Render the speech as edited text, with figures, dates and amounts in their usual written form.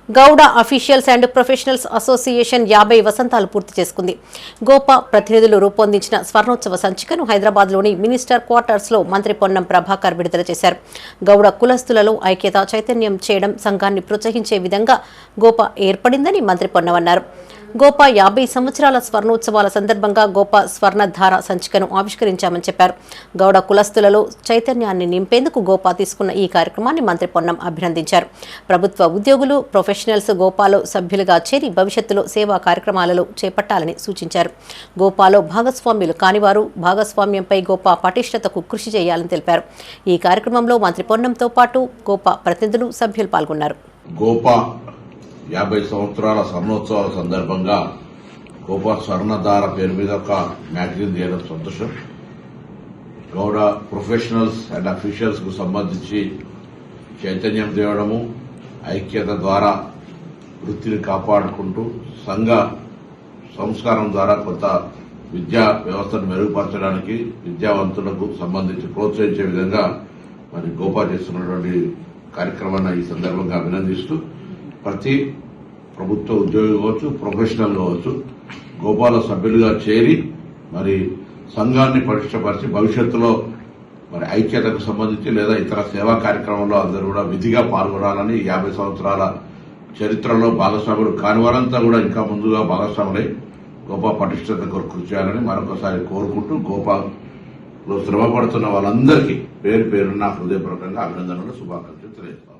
Gowda officials and professionals association 50 వసంతాలు పూర్తి చేసుకుంది. గోపా ప్రతినిధులు రూపొందించిన స్వర్ణోత్సవ సంచికను హైదరాబాద్లోని మినిస్టర్ క్వార్టర్స్లో మంత్రి పొన్నం ప్రభాకర్ విడుదల చేశారు. గౌడ కులస్తులలో ఐక్యత చైతన్యం చేయడం, సంఘాన్ని ప్రోత్సహించే విధంగా గోపా ఏర్పడిందని మంత్రి పొన్నం అన్నారు. గోపా 50 సంవత్సరాల స్వర్ణోత్సవాల సందర్భంగా గోపా స్వర్ణధార సంచికను ఆవిష్కరించామని చెప్పారు. గౌడ కులస్తులలో చైతన్యాన్ని నింపేందుకు గోపా తీసుకున్న ఈ కార్యక్రమాన్ని మంత్రి పొన్నం అభినందించారు. ప్రభుత్వ ఉద్యోగులు, ప్రొఫెషనల్స్ గోపాలో సభ్యులుగా చేరి భవిష్యత్తులో సేవా కార్యక్రమాలలో చేపట్టాలని సూచించారు. గోపాలో భాగస్వామ్యులు కానివారు భాగస్వామ్యంపై గోపా పటిష్టతకు కృషి చేయాలని తెలిపారు. ఈ కార్యక్రమంలో మంత్రి పొన్నంతో పాటు గోపా ప్రతినిధులు, సభ్యులు పాల్గొన్నారు. 50 సంవత్సరాల స్వర్ణోత్సవాల సందర్భంగా గోపా స్వర్ణధార పేరు మీద ఒక మ్యాగజైన్ తీయడం సంతోషం. గౌడ ప్రొఫెషనల్స్ అండ్ అఫీషియల్స్ కు సంబంధించి చైతన్యం తేవడము, ఐక్యత ద్వారా వృత్తిని కాపాడుకుంటూ సంఘ సంస్కారం ద్వారా కొంత విద్యా వ్యవస్థను మెరుగుపరచడానికి విద్యావంతులకు సంబంధించి ప్రోత్సహించే విధంగా మరి గోపా చేస్తున్నటువంటి కార్యక్రమాన్ని ఈ సందర్భంగా అభినందిస్తూ ప్రతి ప్రభుత్వ ఉద్యోగి కావచ్చు, ప్రొఫెషనల్ కావచ్చు, గోపాల సభ్యులుగా చేరి మరి సంఘాన్ని పటిష్టపరిచి భవిష్యత్తులో మరి ఐక్యతకు సంబంధించి లేదా ఇతర సేవా కార్యక్రమంలో అందరూ కూడా విధిగా పాల్గొనాలని 50 సంవత్సరాల చరిత్రలో భాగస్వాములు కాని వారంతా కూడా ఇంకా ముందుగా భాగస్వాములై గోపా పటిష్టత కొరకు కృషి చేయాలని మరొకసారి కోరుకుంటూ గోపాలో శ్రమ పడుతున్న వాళ్ళందరికీ పేరు పేరున హృదయపూర్వకంగా అభినందనలు, శుభాకాంక్షలు తెలియజేస్తాను.